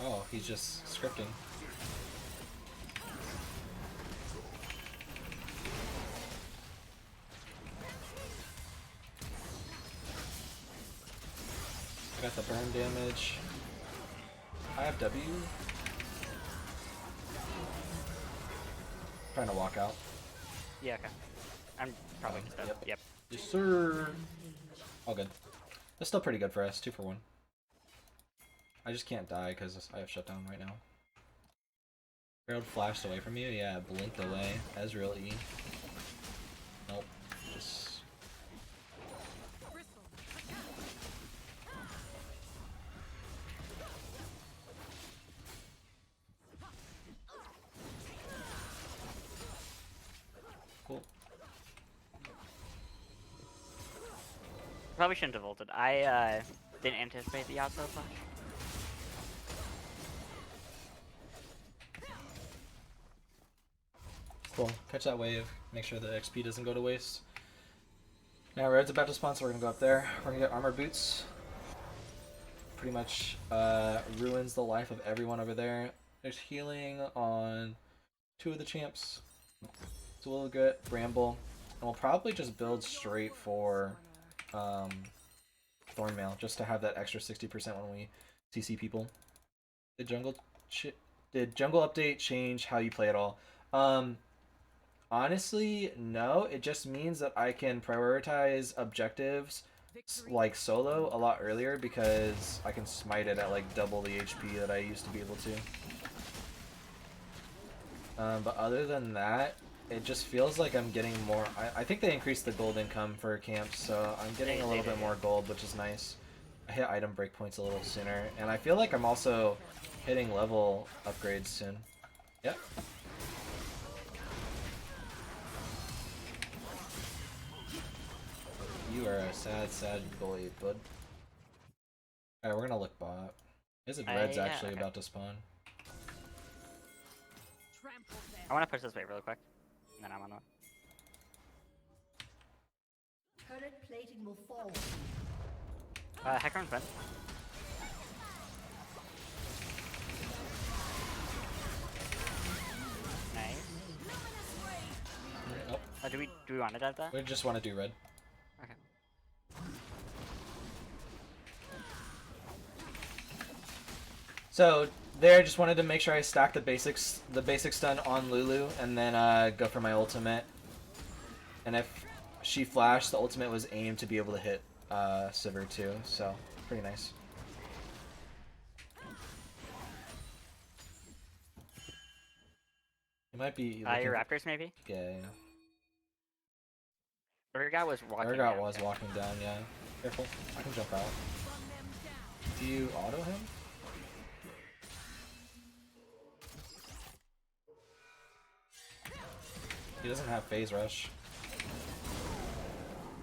Oh, he's just scripting. Got the burn damage. I have W. Trying to walk out. Yeah, okay. I'm probably just dead. Yep. Yes, sir. All good. That's still pretty good for us. 2 for 1. I just can't die because I have shutdown right now. Herald flashed away from you? Yeah, blinked away. Ezreal E. Nope. Just... Cool. Probably shouldn't have ulted. I didn't anticipate the Yasuo flash. Careful. Catch that wave. Make sure the XP doesn't go to waste. Now red's about to spawn, so we're gonna go up there. We're gonna get armor boots. Pretty much ruins the life of everyone over there. There's healing on 2 of the champs. It's a little good. Bramble. And we'll probably just build straight for Thornmail, just to have that extra 60% when we CC people. Did jungle update change how you play at all? Honestly, no. It just means that I can prioritize objectives like solo a lot earlier because I can smite it at like double the HP that I used to be able to. But other than that, it just feels like I'm getting more. I think they increased the gold income for camps, so I'm getting a little bit more gold, which is nice. I hit item breakpoints a little sooner, and I feel like I'm also hitting level upgrades soon. Yep. You are a sad, sad boy, bud. Alright, we're gonna look bot. Is it red's actually about to spawn? I want to push this wave really quick, and then I'm on the. Turret plating will fall. Hecarim's mid. Nice. Oh, Do we want to dive that? we just want to do red. Okay. So there, I just wanted to make sure I stack the basic stun on Lulu, and then go for my ultimate. And if she flashed, the ultimate was aimed to be able to hit Sivir too, so pretty nice. It might be. Your Raptors maybe? Yeah. Urgot was walking. Urgot was walking down. Yeah. Careful. I can jump out. Do you auto him? He doesn't have phase rush.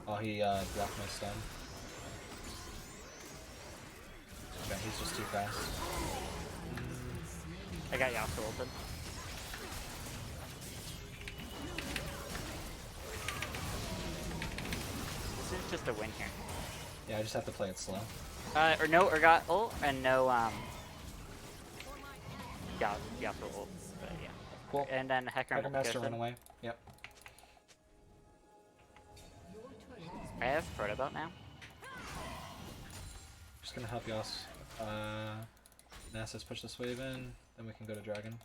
Oh, he blocked my stun. Okay, he's just too fast. I got Yasuo ulted. This is just a win here. Yeah, I just have to play it slow. Or no Urgot ult and no Yasuo ult. But yeah. Cool. And then Hecarim has to goes run in. away. Yep. I have Protobelt now. Just gonna help Yas. Nasus push this wave in, then we can go to Dragon.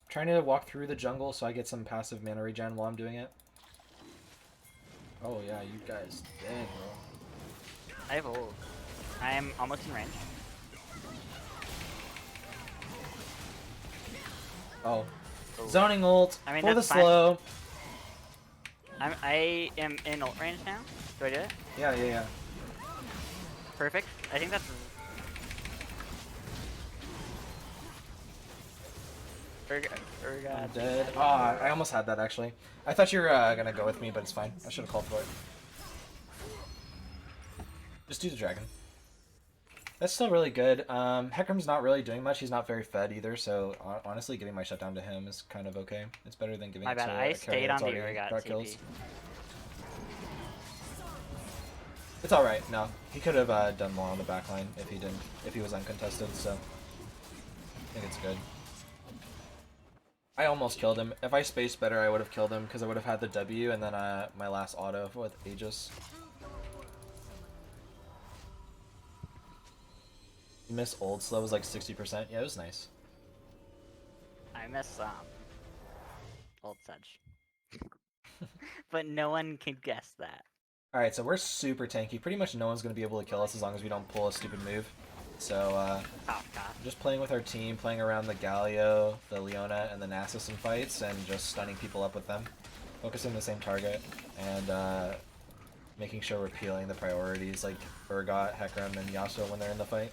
Trying to walk through the jungle so I get some passive mana regen while I'm doing it. Oh yeah, you guys dead, bro. I have ult. I am almost in range. Oh. Oh. Zoning ult I mean, for the that's fine. slow. I am in ult range now. Do I do it? Yeah. Perfect. I think that's. I'm dead. Ah, I almost had that actually. I thought you were gonna go with me, but it's fine. I should have called for it. Just do the dragon. That's still really good. Hecarim's not really doing much. He's not very fed either, so honestly, giving my shutdown to him is kind of okay. It's better than giving My it bad. to I a carry stayed on that's the already Urgot got TP. kills. It's all right. No, he could have done more on the backline if he didn't. If he was uncontested, so I think it's good. I almost killed him. If I spaced better, I would have killed him because I would have had the W and then my last auto with Aegis. You missed old slow was like 60%. Yeah, it was nice. I miss old Sedge. But no one can guess that. Alright, so we're super tanky. Pretty much no one's going to be able to kill us as long as we don't pull a stupid move. So, Oh god. just playing with our team, playing around the Galio, the Leona, and the Nasus in fights, and just stunning people up with them. Focusing the same target, and making sure we're peeling the priorities like Urgot, Hecarim, and Yasuo when they're in the fight.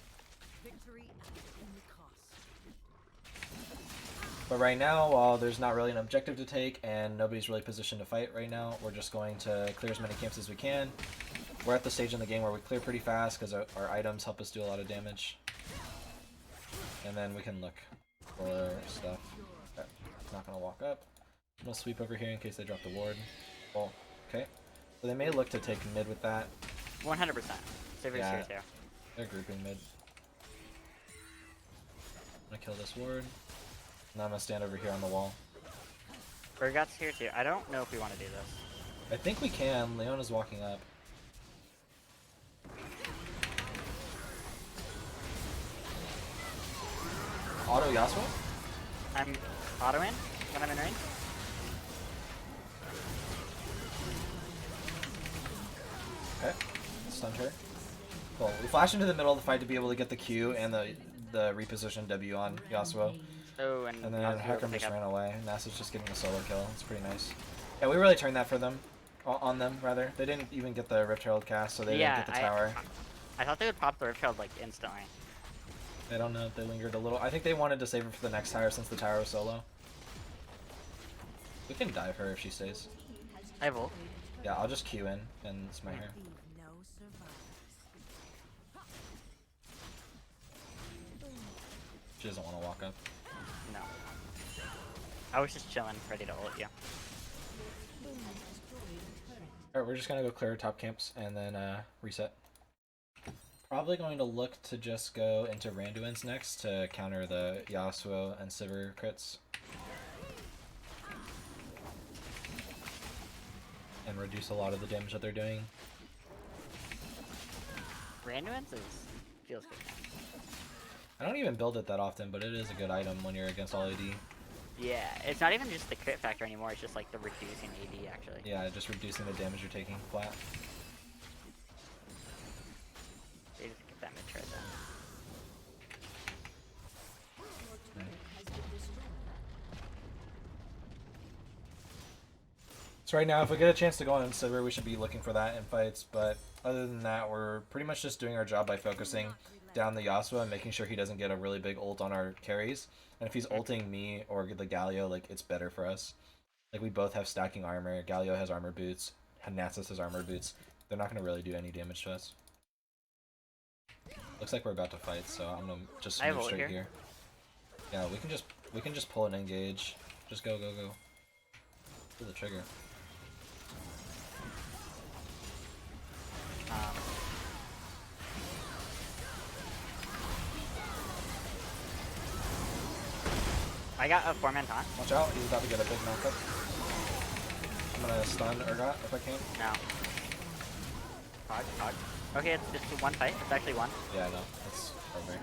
But right now, while there's not really an objective to take, and nobody's really positioned to fight right now, we're just going to clear as many camps as we can. We're at the stage in the game where we clear pretty fast because our items help us do a lot of damage. And then we can look for stuff. not gonna walk up. I'm gonna sweep over here in case they drop the ward. Well, okay. So they may look to take mid with that. 100%. Sivir's Yeah. here too. They're grouping mid. I'm gonna kill this ward. And I'm gonna stand over here on the wall. Urgot's here too. I don't know if we want to do this. I think we can. Leona's walking up. Auto Yasuo? I'm auto in when I'm in range. Okay. Stunned her. Cool. We flash into the middle of the fight to be able to get the Q and the repositioned W on Yasuo. Oh, and And then Yasuo Hecarim pick just up. ran away. Nasa's just getting a solo kill. It's pretty nice. Yeah, we really turned that for them. On them, rather. They didn't even get the Rift Herald cast, so they Yeah, didn't get the tower. I thought they would pop the Rift Herald like instantly. I don't know if they lingered a little. I think they wanted to save her for the next tower since the tower was solo. We can dive her if she stays. I have ult. Yeah, I'll just Q in and smite her. She doesn't want to walk up. No. I was just chilling, ready to ult you. Alright, we're just gonna go clear top camps and then reset. Probably going to look to just go into Randuin's next to counter the Yasuo and Sivir crits. And reduce a lot of the damage that they're doing. Randuin's feels good. I don't even build it that often, but it is a good item when you're against all AD. Yeah, it's not even just the crit factor anymore, it's just like the reducing AD actually. Yeah, just reducing the damage you're taking flat. They just get that mid-trade then. So right now, if we get a chance to go on Sivir, we should be looking for that in fights, but other than that, we're pretty much just doing our job by focusing down the Yasuo and making sure he doesn't get a really big ult on our carries. And if he's ulting me or the Galio, like, it's better for us. Like, we both have stacking armor. Galio has armor boots. Nasus has armor boots. They're not going to really do any damage to us. Looks like we're about to fight, so I'm going to just I have move ult straight here. here. Yeah, we can just pull and engage. Just go, go, go. Pull the trigger. I got a 4-man taunt. Watch out, he's about to get a big knockup. I'm gonna stun Urgot if I can. No. Hog. Okay, it's one fight. It's actually one. Yeah, no, that's over.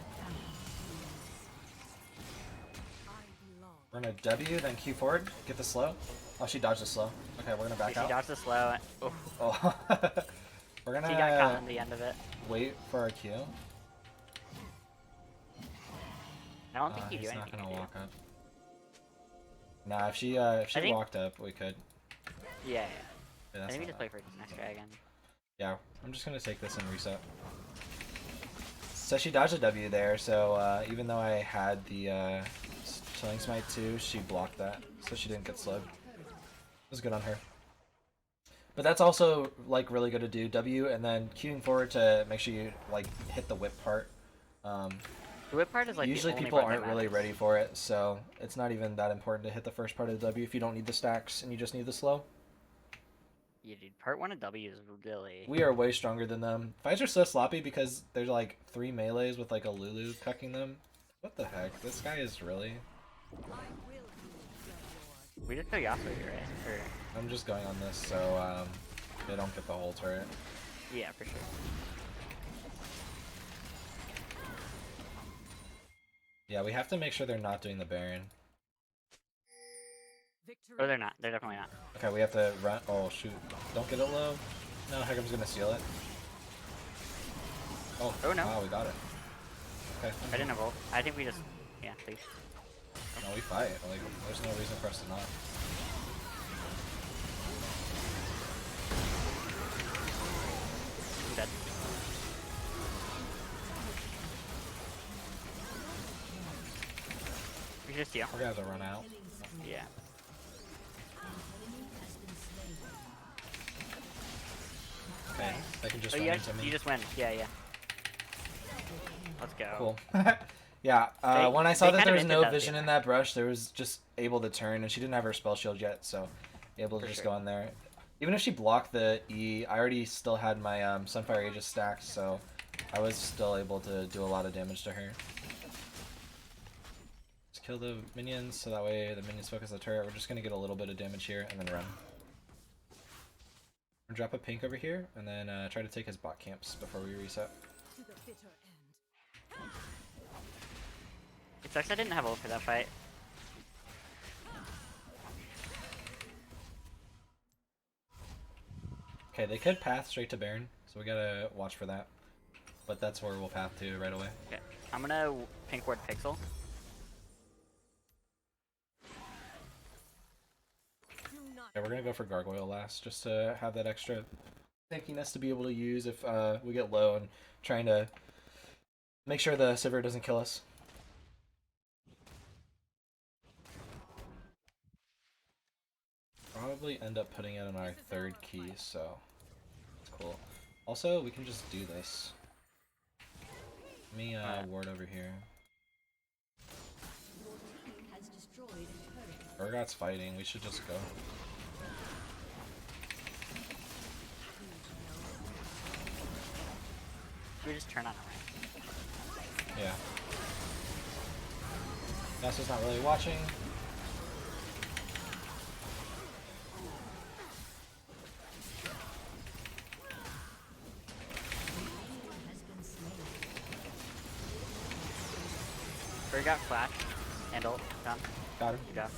We're gonna W, then Q forward, get the slow. Oh, she dodged the slow. Okay, we're gonna back She out. dodged the slow. Oh, Oh. We're she got caught gonna in the end of it. wait for our Q. I don't think you do He's anything. not gonna do you? walk up. Nah, if she think- walked up, we could. Yeah. Yeah, I that's think we not just play for next dragon. Yeah, I'm just gonna take this and reset. So she dodged a W there, so even though I had the Chilling Smite too, she blocked that, so she didn't get slowed. It was good on her. But that's also like really good to do, W, and then queuing forward to make sure you like hit the whip part. The whip part is like Usually the only people part that aren't really matters. ready for it, so it's not even that important to hit the first part of the W if you don't need the stacks and you just need the slow. Yeah, dude. Part 1 of W is really. We are way stronger than them. Fights are so sloppy because there's like 3 melees with like a Lulu cucking them. What the heck? This guy is really... We just go Yasuo here, right? Or... I'm just going on this so they don't get the whole turret. Yeah, for sure. Yeah, we have to make sure they're not doing the Baron. Or they're not. They're definitely not. Okay, we have to run... Oh, shoot. Don't get it low. No, Hecam's gonna steal it. Oh, Oh, no. Wow, we got it. Okay. I didn't have ult. I think we just. Yeah, please. No, we fight. Like, there's no reason for us to not. I'm dead. We should just steal. Our guys will run out. Yeah. Okay, they can just Oh, run you, into me. you just win. Yeah, yeah. Let's go. Cool. Yeah, They- when I saw they that kind there of was hinted no that they vision in were. that brush, there was just able to turn, and she didn't have her spell shield yet, so able to For just sure. go in there. Even if she blocked the E, I already still had my Sunfire Aegis stacked, so I was still able to do a lot of damage to her. Just kill the minions, so that way the minions focus the turret. We're just gonna get a little bit of damage here, and then run. Drop a pink over here, and then try to take his bot camps before we reset. It sucks I didn't have ult for that fight. Okay, they could path straight to Baron, so we gotta watch for that. But that's where we'll path to right away. Okay, I'm gonna pink ward Pixel. Yeah, we're gonna go for Gargoyle last, just to have that extra tankiness to be able to use if we get low and trying to make sure the Sivir doesn't kill us. Probably end up putting it on our third key, so it's cool. Also, we can just do this. Let me ward over here. Has destroyed a turret. Urgot's fighting, we should just go. We just turn on a rank. Yeah. Nasa's not really watching. We got flash and ult. Done. Got him. Good job.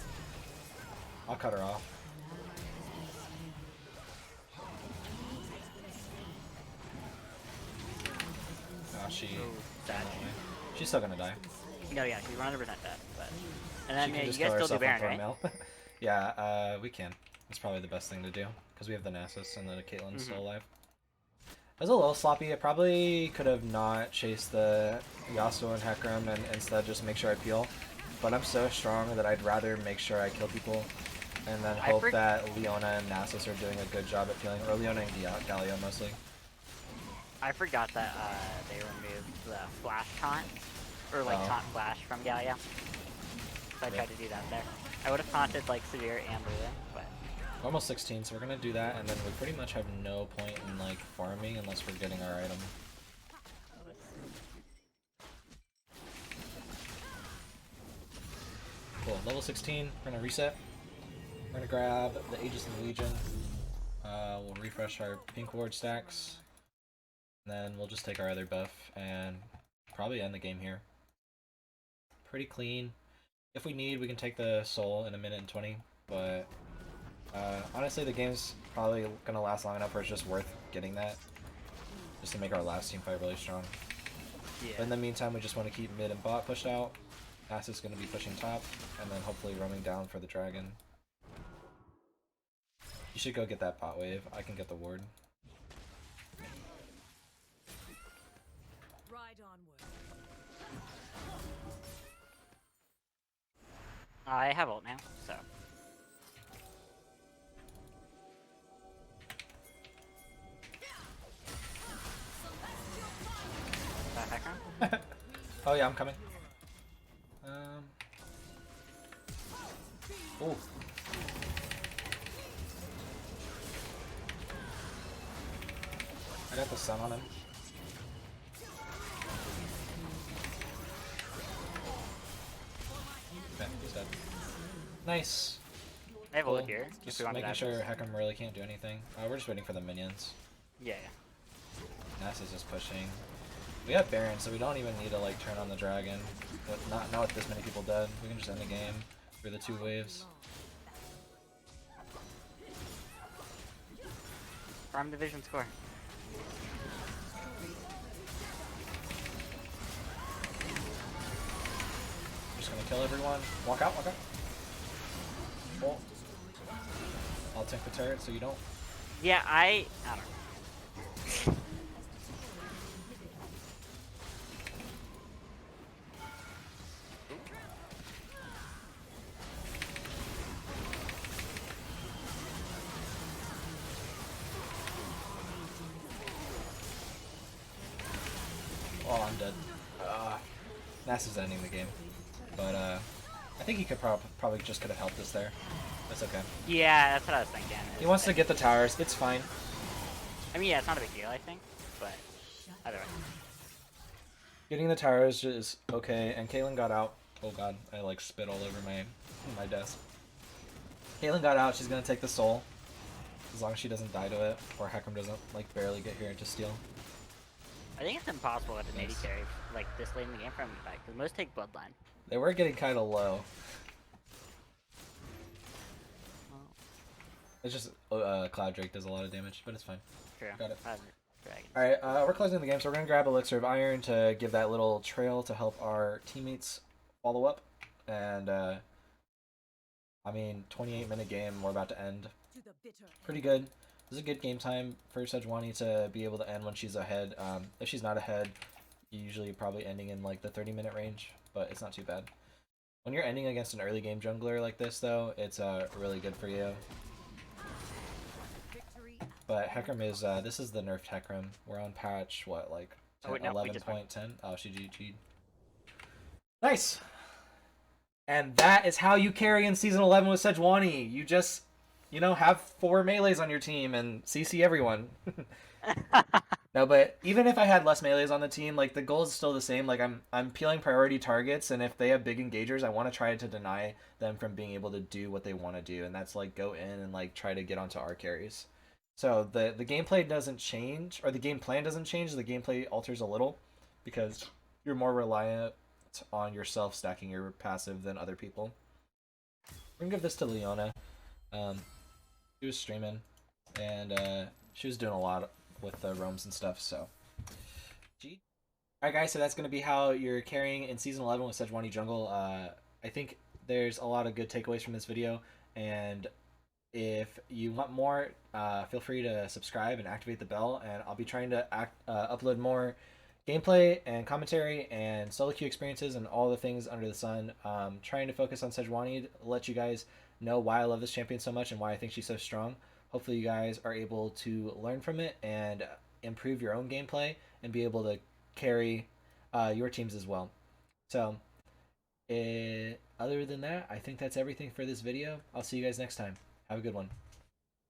I'll cut her off. Oh, she... Ooh, sad. She's still gonna die. No, yeah, she's 100% dead. But and then She can you just guys kill still do herself Baron, on right? Mail. Yeah, we can. That's probably the best thing to do because we have the Nasus and the Caitlyn's still alive. It was a little sloppy. I probably could have not chased the Yasuo and Hecarim and instead just make sure I peel. But I'm so strong that I'd rather make sure I kill people and then hope that Leona and Nasus are doing a good job at peeling, or Leona and Galio mostly. I forgot that they removed the flash taunt, or like taunt flash from Galio. So I tried to do that there. I would have taunted like Severe and Lulu, but We're almost 16, so we're gonna do that, and then we pretty much have no point in like farming unless we're getting our item. Cool, level 16, we're gonna reset. We're gonna grab the Aegis and Legion. We'll refresh our pink ward stacks. And then we'll just take our other buff and probably end the game here. Pretty clean. If we need, we can take the soul in a minute and 20, but honestly the game's probably gonna last long enough where it's just worth getting that. Just to make our last team fight really strong. yeah. But in the meantime, we just want to keep mid and bot pushed out. Nasus is going to be pushing top, and then hopefully roaming down for the dragon. You should go get that bot wave. I can get the ward. Ride onward. I have ult now, so. Hecarim? Oh yeah, I'm coming. Oh. I got the sun on him. Okay, he's dead. Nice. I have Cool. ult here. Just if we want making to sure Hecarim really can't do anything. We're just waiting for the minions. Yeah. Nasa's just pushing. We have Baron, so we don't even need to like turn on the dragon. But not with this many people dead. We can just end the game through the 2 waves. Farm division score. Just gonna kill everyone. Walk out, walk out. Oh. I'll tank the turret so you don't. Yeah, I don't know. Oh, I'm dead. Nasus ending the game. But I think he could probably just could have helped us there. That's okay. Yeah, that's what I was thinking. He wants to get the towers. It's fine. I mean, yeah, it's not a big deal, I think, but either way. Getting the towers is okay, and Caitlyn got out. Oh god, I like spit all over my desk. Caitlyn got out. She's gonna take the soul, as long as she doesn't die to it, or Hecarim doesn't like barely get here into steal. I think it's impossible with an AD Nice. carry like this late in the game from me back, because most take Bloodline. They were getting kind of low. It's just Cloud Drake does a lot of damage, but it's fine. True. Got it. Dragons. Alright, we're closing the game, so we're going to grab Elixir of Iron to give that little trail to help our teammates follow up. And, I mean, 28-minute game, we're about to end. Pretty good. This is a good game time for Sejuani to be able to end when she's ahead. If she's not ahead, usually probably ending in like the 30-minute range, but it's not too bad. When you're ending against an early game jungler like this, though, it's really good for you. But Hecarim is, this is the nerfed Hecarim. We're on patch, what, like 11.10? Oh, she GG'd. Nice! And that is how you carry in Season 11 with Sejuani. You just, you know, have 4 melees on your team and CC everyone. No, but even if I had less melees on the team, like, the goal is still the same. Like, I'm peeling priority targets, and if they have big engagers, I want to try to deny them from being able to do what they want to do, and that's, like, go in and, like, try to get onto our carries. So the gameplay doesn't change, or the game plan doesn't change. The gameplay alters a little because you're more reliant on yourself stacking your passive than other people. We're gonna give this to Leona. She was streaming, and she was doing a lot with the roams and stuff. So, alright guys, so that's gonna be how you're carrying in Season 11 with Sejuani Jungle. I think there's a lot of good takeaways from this video, and if you want more, feel free to subscribe and activate the bell, and I'll be trying to upload more gameplay and commentary and solo queue experiences and all the things under the sun. Trying to focus on Sejuani to let you guys know why I love this champion so much and why I think she's so strong. Hopefully you guys are able to learn from it and improve your own gameplay and be able to carry your teams as well. So, other than that, I think that's everything for this video. I'll see you guys next time. Have a good one.